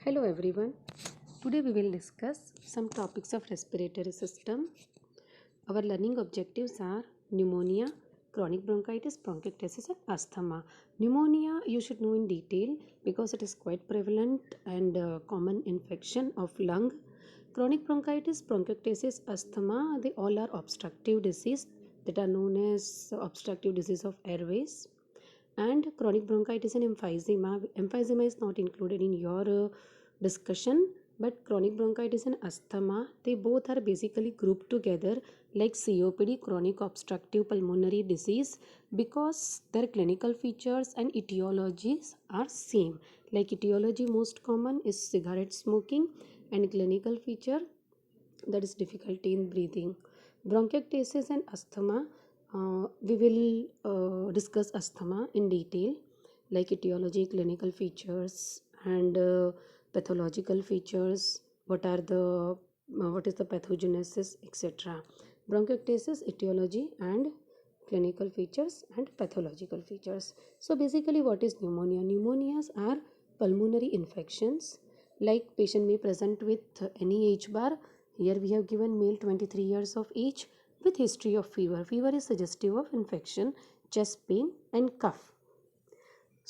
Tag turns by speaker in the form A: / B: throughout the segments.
A: Hello everyone. Today we will discuss some topics of respiratory system. Our learning objectives are pneumonia, chronic bronchitis, bronchiectasis and asthma. Pneumonia you should know in detail because it is quite prevalent and common infection of lung. Chronic bronchitis, bronchiectasis, asthma, they all are obstructive disease that are known as obstructive disease of airways. And chronic bronchitis and emphysema is not included in your discussion, but chronic bronchitis and asthma, they both are basically grouped together like COPD, chronic obstructive pulmonary disease, because their clinical features and etiologies are same. Like etiology most common is cigarette smoking, and clinical feature, that is difficulty in breathing. Bronchiectasis and asthma, we will discuss asthma in detail, like etiology, clinical features, and pathological features. What is the pathogenesis, etc. Bronchiectasis, etiology, and clinical features and pathological features. So basically, what is pneumonia? Pneumonias are pulmonary infections. Like patient may present with any H bar. Here we have given male 23 years of age with history of fever. Fever is suggestive of infection, chest pain and cough.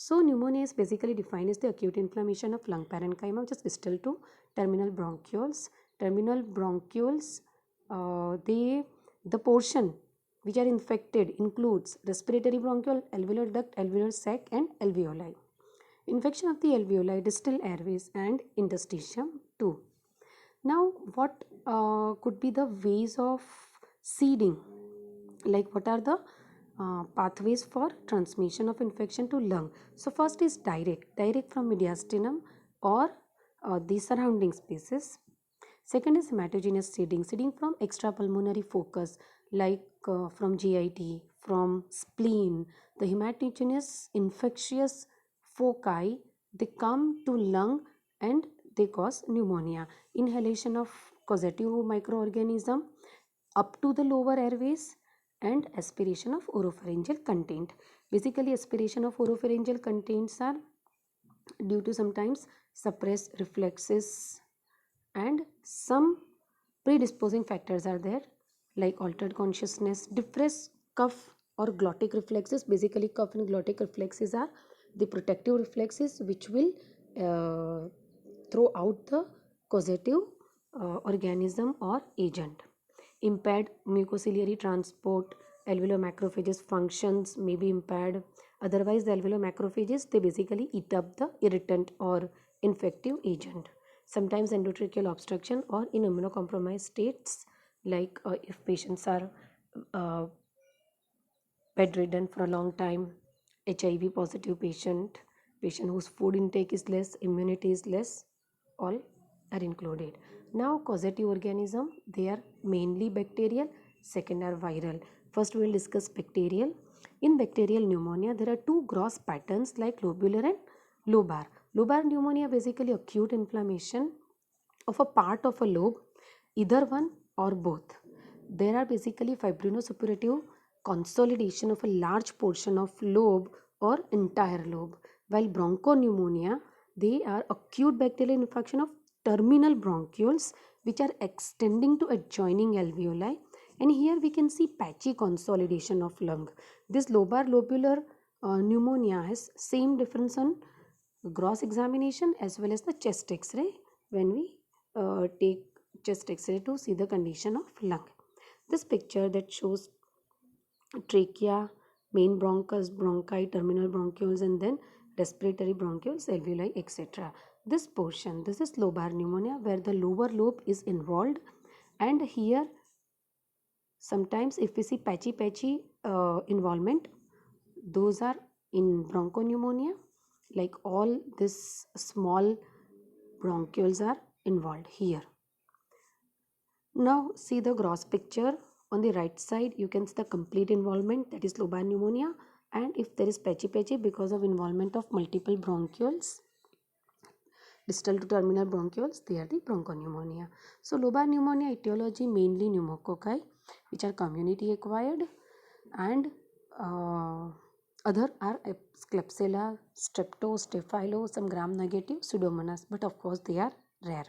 A: So pneumonia is basically defined as the acute inflammation of lung parenchyma, which is distal to terminal bronchioles. Terminal bronchioles, the portion which are infected includes respiratory bronchiole, alveolar duct, alveolar sac and alveoli. Infection of the alveoli, distal airways and interstitium too. Now, what could be the ways of seeding? Like, what are the pathways for transmission of infection to lung? So, first is direct from mediastinum or the surrounding spaces. Second is hematogenous seeding from extrapulmonary focus, like from GIT, from spleen. The hematogenous infectious foci, they come to lung and they cause pneumonia. Inhalation of causative microorganism up to the lower airways and aspiration of oropharyngeal content. Basically, aspiration of oropharyngeal contents are due to sometimes suppressed reflexes, and some predisposing factors are there like altered consciousness, depressed cough or glottic reflexes. Basically, cough and glottic reflexes are the protective reflexes which will throw out the causative organism or agent. Impaired mucociliary transport, alveolar macrophages functions may be impaired. Otherwise, the alveolar macrophages, they basically eat up the irritant or infective agent. Sometimes endotracheal obstruction or in immunocompromised states, like if patients are uh, bedridden for a long time, HIV positive patient whose food intake is less, immunity is less, all are included. Now, causative organism, they are mainly bacterial, second are viral. First we will discuss bacterial. In bacterial pneumonia, there are two gross patterns like lobular and lobar. Lobar pneumonia, basically acute inflammation of a part of a lobe, either one or both. There are basically fibrinosuppurative consolidation of a large portion of lobe or entire lobe. While bronchopneumonia, they are acute bacterial infection of terminal bronchioles which are extending to adjoining alveoli, and here we can see patchy consolidation of lung. This lobar lobular pneumonia has same difference on gross examination as well as the chest x-ray when we take chest x-ray to see the condition of lung. This picture that shows trachea, main bronchus, bronchi, terminal bronchioles, and then respiratory bronchioles, alveoli, etc. This portion, this is lobar pneumonia where the lower lobe is involved, and here sometimes if we see patchy involvement, those are in bronchopneumonia, like all this small bronchioles are involved here. Now see the gross picture. On the right side you can see the complete involvement, that is lobar pneumonia, and if there is patchy because of involvement of multiple bronchioles, distal to terminal bronchioles, they are the bronchopneumonia. So lobar pneumonia etiology mainly pneumococci which are community acquired, and Other are Klebsiella, Strepto, Staphylo, some gram-negative Pseudomonas, but of course they are rare.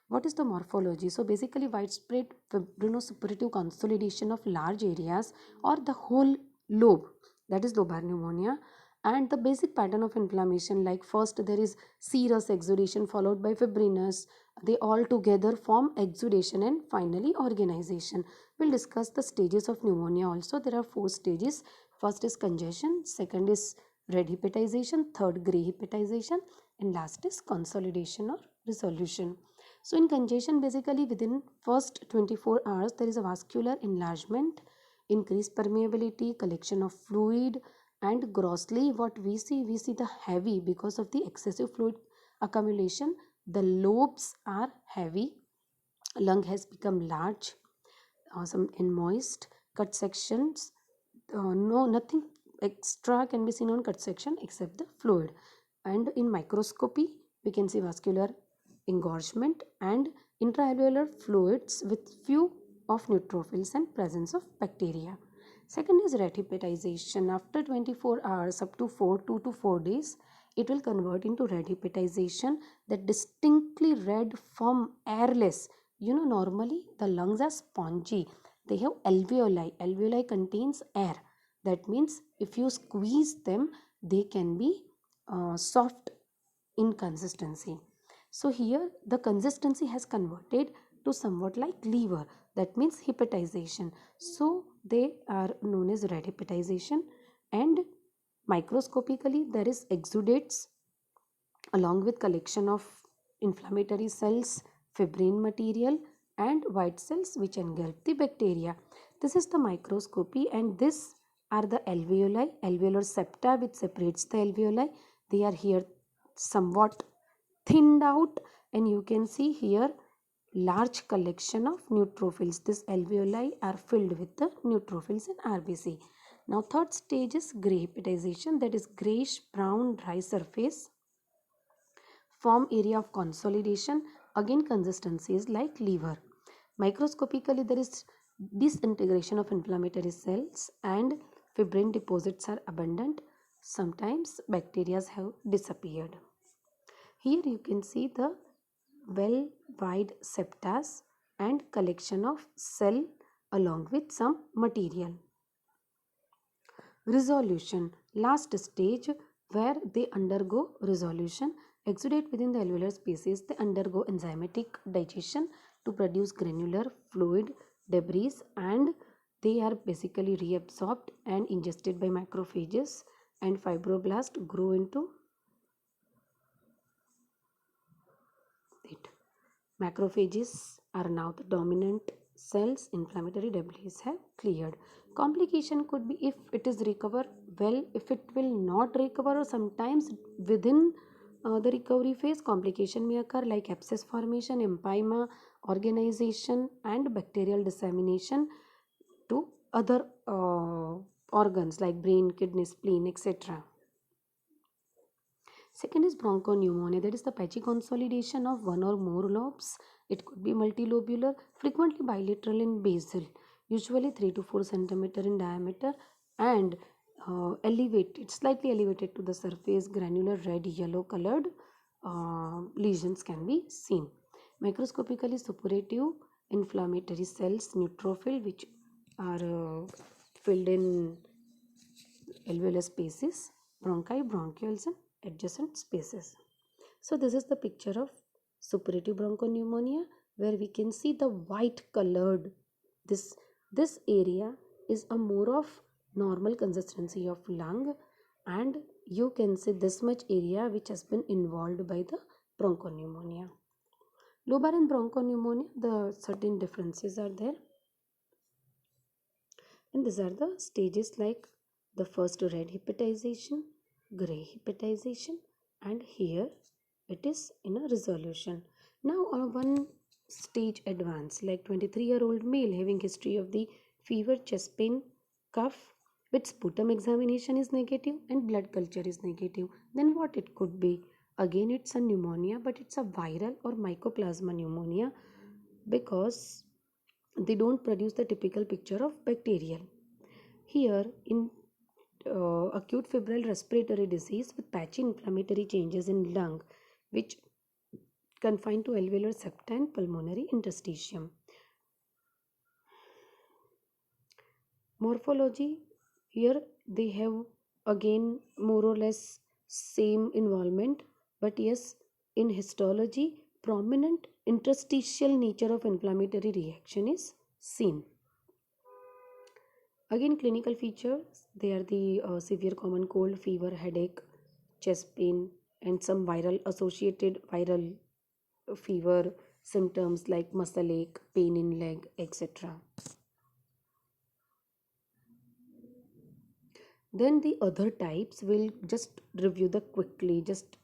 A: What is the morphology? So basically widespread fibrinosuppurative consolidation of large areas or the whole lobe, that is lobar pneumonia. And the basic pattern of inflammation, like first there is serous exudation followed by fibrinous, they all together form exudation and finally organization. We'll discuss the stages of pneumonia also. There are 4 stages. First is congestion, second is red hepatization, third gray hepatization, and last is consolidation or resolution. So in congestion, basically within first 24 hours there is a vascular enlargement, increased permeability, collection of fluid, and grossly what we see the heavy because of the excessive fluid accumulation. The lobes are heavy, lung has become large, some in moist, cut sections, no nothing extra can be seen on cut section except the fluid. And in microscopy we can see vascular engorgement and intraalveolar fluids with few of neutrophils and presence of bacteria. Second is red hepatization. After 24 hours up to 2 to 4 days, it will convert into red hepatization, that distinctly red form, airless. Normally the lungs are spongy. They have alveoli. Alveoli contains air. That means if you squeeze them, they can be soft in consistency. So here the consistency has converted to somewhat like liver. That means hepatization. So they are known as red hepatization. And microscopically there is exudates along with collection of inflammatory cells, fibrin material, and white cells which engulf the bacteria. This is the microscopy, and this are the alveoli, alveolar septa which separates the alveoli. They are here somewhat thinned out, and you can see here large collection of neutrophils. This alveoli are filled with the neutrophils and RBC. Now third stage is gray hepatization, that is grayish brown dry surface, form area of consolidation, again consistency is like liver. Microscopically there is disintegration of inflammatory cells and fibrin deposits are abundant. Sometimes bacteria have disappeared. Here you can see the well wide septas and collection of cell along with some material. Resolution, last stage where they undergo resolution. Exudate within the alveolar spaces, they undergo enzymatic digestion to produce granular fluid debris, and they are basically reabsorbed and ingested by macrophages, and fibroblasts grow into it. Macrophages are now the dominant cells. Inflammatory debris have cleared. Complication could be if it is recover well, if it will not recover, or sometimes within the recovery phase complication may occur like abscess formation, empyema, organization, and bacterial dissemination to other organs like brain, kidney, spleen, etc. Second is bronchopneumonia, that is the patchy consolidation of one or more lobes. It could be multilobular, frequently bilateral and basal, usually 3 to 4 centimeter in diameter, and elevated, slightly elevated to the surface, granular red yellow colored lesions can be seen. Microscopically suppurative inflammatory cells, neutrophil, which are filled in alveolar spaces, bronchi, bronchioles, and adjacent spaces. So this is the picture of suppurative bronchopneumonia, where we can see the white colored, this area is a more of normal consistency of lung, and you can see this much area which has been involved by the bronchopneumonia. Lobar and bronchopneumonia, the certain differences are there, and these are the stages like the first red hepatization, gray hepatization, and here it is in a resolution. Now one stage advance, like 23-year-old male having history of the fever, chest pain, cough, with sputum examination is negative and blood culture is negative. Then what it could be? Again it's a pneumonia, but it's a viral or mycoplasma pneumonia, because they don't produce the typical picture of bacterial. Here in acute febrile respiratory disease with patchy inflammatory changes in lung, which confined to alveolar septa and pulmonary interstitium. Morphology, here they have again more or less same involvement, but yes, in histology, prominent interstitial nature of inflammatory reaction is seen. Again, clinical features, they are the severe common cold, fever, headache, chest pain, and some viral associated viral fever symptoms like muscle ache, pain in leg, etc. Then the other types will just review the quickly, just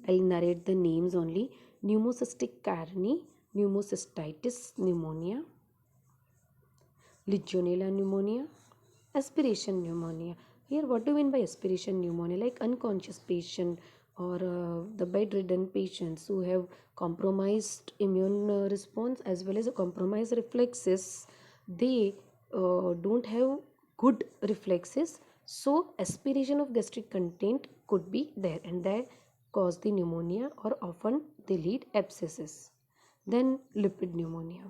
A: I'll narrate the names only. Pneumocystic carni, pneumocystitis pneumonia, Legionella pneumonia, aspiration pneumonia. Here, what do you mean by aspiration pneumonia? Like unconscious patient or the bedridden patients who have compromised immune response as well as a compromised reflexes. They don't have good reflexes, so aspiration of gastric content could be there, and that cause the pneumonia, or often they lead abscesses. Then lipid pneumonia.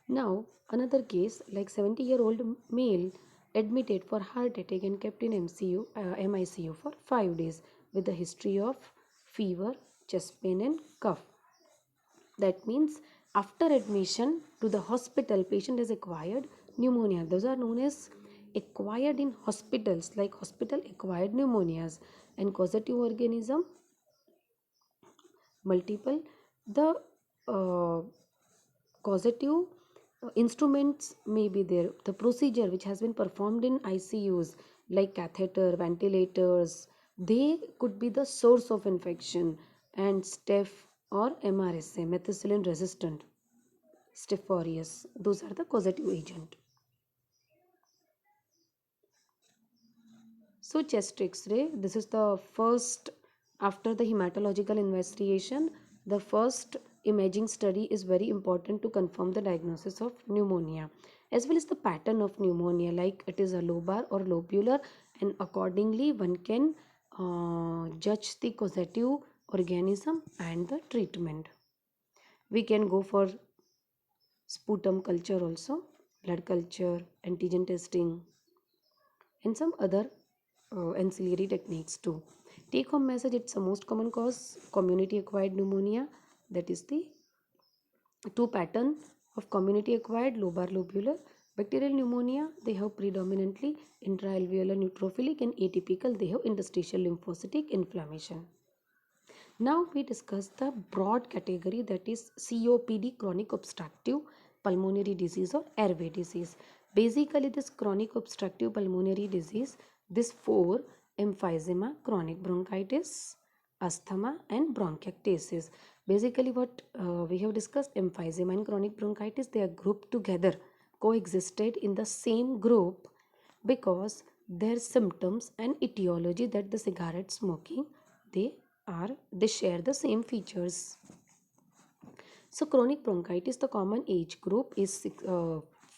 A: Now, another case, like 70-year-old male admitted for heart attack and kept in MICU for 5 days with a history of fever, chest pain and cough. That means after admission to the hospital, patient has acquired pneumonia. Those are known as acquired in hospitals, like hospital acquired pneumonias. And causative organism, multiple. The causative instruments may be there. The procedure which has been performed in ICUs, like catheter, ventilators, they could be the source of infection. And staph or MRSA, methicillin resistant, Staph aureus, those are the causative agent. So chest X-ray, this is the first, after the hematological investigation, the first imaging study is very important to confirm the diagnosis of pneumonia, as well as the pattern of pneumonia, like it is a lobar or lobular, and accordingly one can judge the causative organism and the treatment. We can go for sputum culture also, blood culture, antigen testing, and some other ancillary techniques too. Take home message, it's the most common cause community acquired pneumonia. That is the two pattern of community acquired lobar lobular. Bacterial pneumonia, they have predominantly intraalveolar neutrophilic, and atypical they have interstitial lymphocytic inflammation. Now we discuss the broad category, that is COPD, chronic obstructive pulmonary disease or airway disease. Basically this chronic obstructive pulmonary disease, this four: emphysema, chronic bronchitis, asthma and bronchiectasis. Basically what we have discussed, emphysema and chronic bronchitis, they are grouped together, coexisted in the same group because their symptoms and etiology, that the cigarette smoking, they they share the same features. So chronic bronchitis, the common age group is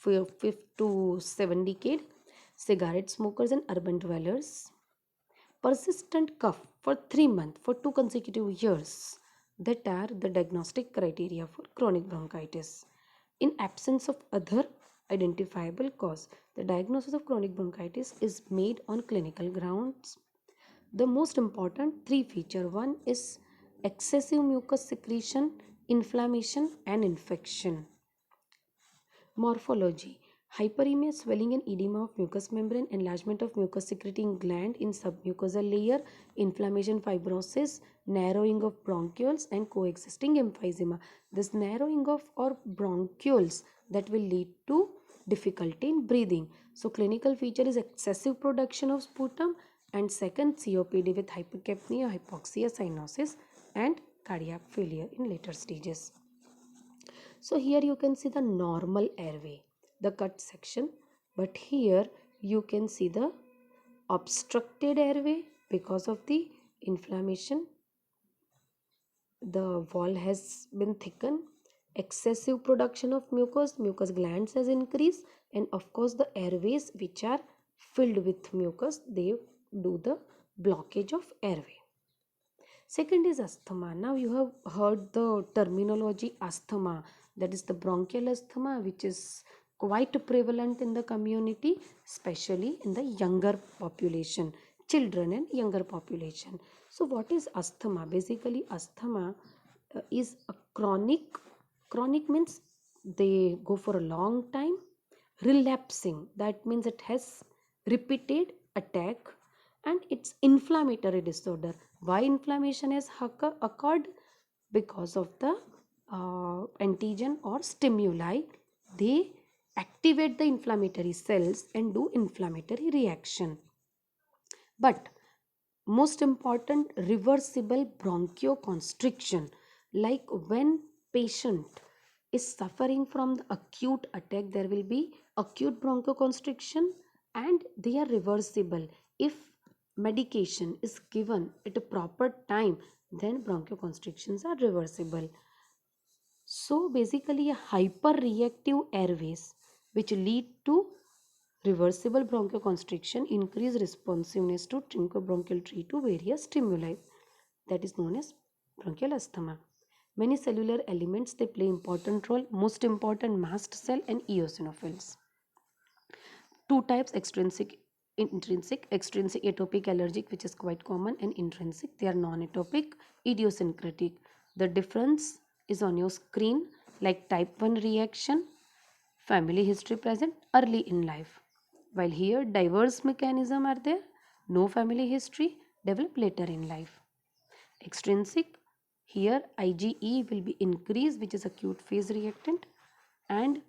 A: 5th to 7 decade, cigarette smokers and urban dwellers. Persistent cough for 3 months for 2 consecutive years, that are the diagnostic criteria for chronic bronchitis. In absence of other identifiable cause, the diagnosis of chronic bronchitis is made on clinical grounds. The most important three feature: one is excessive mucus secretion, inflammation and infection. Morphology: hyperemia, swelling and edema of mucous membrane, enlargement of mucus secreting gland in submucosal layer, inflammation, fibrosis, narrowing of bronchioles and coexisting emphysema. This narrowing of or bronchioles, that will lead to difficulty in breathing. So clinical feature is excessive production of sputum, and second COPD with hypercapnia, hypoxia, cyanosis and cardiac failure in later stages. So here you can see the normal airway, the cut section, but here you can see the obstructed airway because of the inflammation. The wall has been thickened, excessive production of mucus glands has increased, and of course the airways which are filled with mucus, they do the blockage of airway. Second is asthma. Now you have heard the terminology asthma, that is the bronchial asthma, which is quite prevalent in the community, especially in the younger population, children and younger population. So what is asthma? Basically asthma is a chronic means they go for a long time, relapsing, that means it has repeated attack, and it's inflammatory disorder. Why inflammation has occurred? Because of the antigen or stimuli, they activate the inflammatory cells and do inflammatory reaction. But most important, reversible bronchoconstriction, like when patient is suffering from the acute attack, there will be acute bronchoconstriction, and they are reversible if medication is given at a proper time, then bronchoconstrictions are reversible. So basically a hyperreactive airways which lead to reversible bronchoconstriction, increase responsiveness to bronchial tree to various stimuli, that is known as bronchial asthma. Many cellular elements, they play important role, most important mast cell and eosinophils. Two types, extrinsic, intrinsic. Extrinsic atopic allergic, which is quite common, and intrinsic, they are non-atopic, idiosyncratic. The difference is on your screen, like type 1 reaction, family history present early in life, while here diverse mechanism are there, no family history, develop later in life. Extrinsic, here IgE will be increased, which is acute phase reactant, and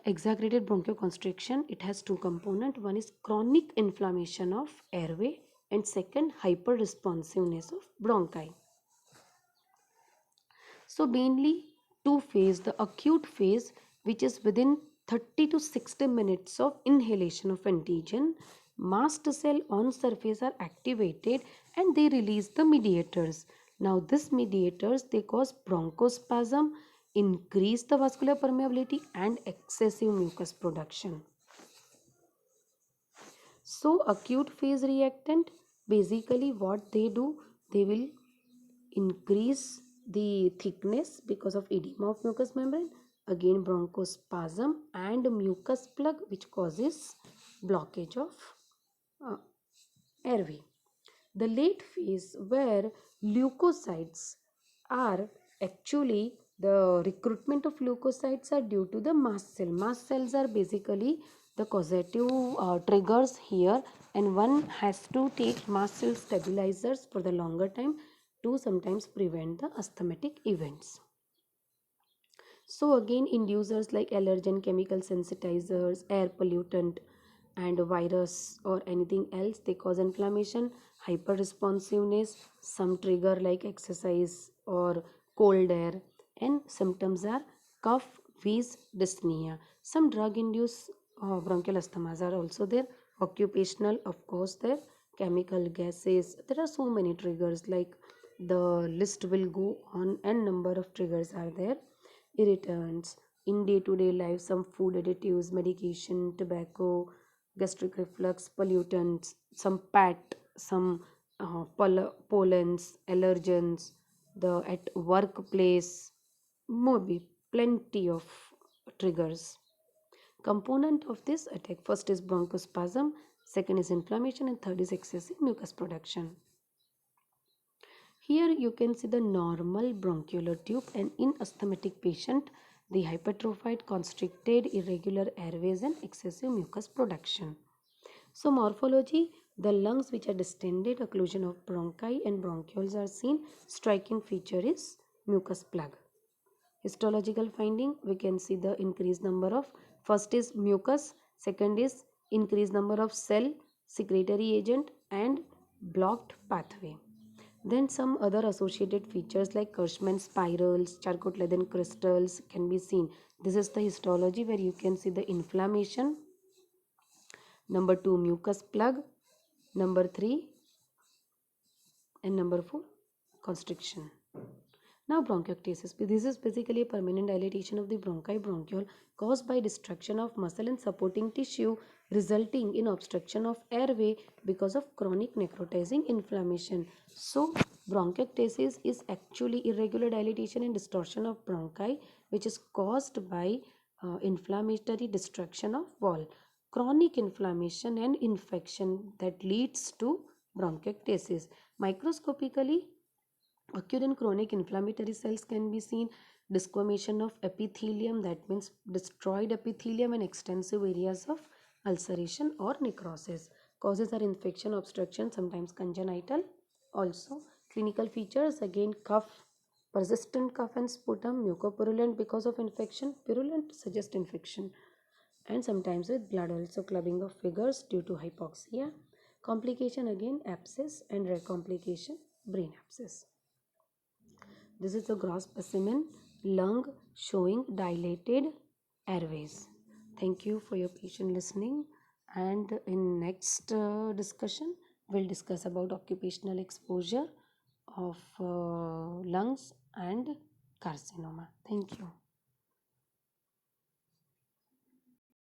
A: exaggerated bronchoconstriction, it has two components. One is chronic inflammation of airway, and second hyperresponsiveness of bronchi. So mainly two phase, the acute phase, which is within 30 to 60 minutes of inhalation of antigen, mast cell on surface are activated and they release the mediators. Now this mediators, they cause bronchospasm, increase the vascular permeability and excessive mucus production. So acute phase reactant, basically what they do, they will increase the thickness because of edema of mucous membrane, again bronchospasm and mucus plug, which causes blockage of airway. The late phase, where leukocytes are actually, the recruitment of leukocytes are due to the mast cell. Mast cells are basically the causative triggers here, and one has to take mast cell stabilizers for the longer time to sometimes prevent the asthmatic events. So again, inducers like allergen, chemical sensitizers, air pollutant and virus or anything else, they cause inflammation, hyperresponsiveness, some trigger like exercise or cold air, and symptoms are cough, wheeze, dyspnea. Some drug induced bronchial asthmas are also there, occupational of course there, chemical gases, there are so many triggers, like the list will go on, and number of triggers are there. Irritants in day-to-day life, some food additives, medication, tobacco, gastric reflux, pollutants, some PAT, some pollens, allergens, the at workplace, maybe plenty of triggers. Component of this attack, first is bronchospasm, second is inflammation, and third is excessive mucus production. Here you can see the normal bronchiolar tube, and in asthmatic patient, the hypertrophied, constricted, irregular airways and excessive mucus production. So morphology, the lungs which are distended, occlusion of bronchi and bronchioles are seen. Striking feature is mucus plug. Histological finding, we can see the increased number of, first is mucus, second is increased number of cell, secretory agent and blocked pathway. Then some other associated features like Kirschmann spirals, Charcot-Leyden crystals can be seen. This is the histology where you can see the inflammation. Number 2, mucus plug. Number 3 and number 4, constriction. Now bronchiectasis. This is basically a permanent dilatation of the bronchi bronchiole caused by destruction of muscle and supporting tissue, resulting in obstruction of airway because of chronic necrotizing inflammation. So bronchiectasis is actually irregular dilatation and distortion of bronchi which is caused by inflammatory destruction of wall, chronic inflammation and infection that leads to bronchiectasis. Microscopically, acute and chronic inflammatory cells can be seen. Desquamation of epithelium, that means destroyed epithelium and extensive areas of ulceration or necrosis. Causes are infection, obstruction, sometimes congenital. Also, clinical features again cough, persistent cough and sputum, mucopurulent because of infection, purulent suggest infection, and sometimes with blood, also clubbing of figures due to hypoxia. Complication again abscess, and rare complication brain abscess. This is a gross specimen lung showing dilated airways. Thank you for your patient listening, and in next discussion we'll discuss about occupational exposure of lungs and carcinoma. Thank you.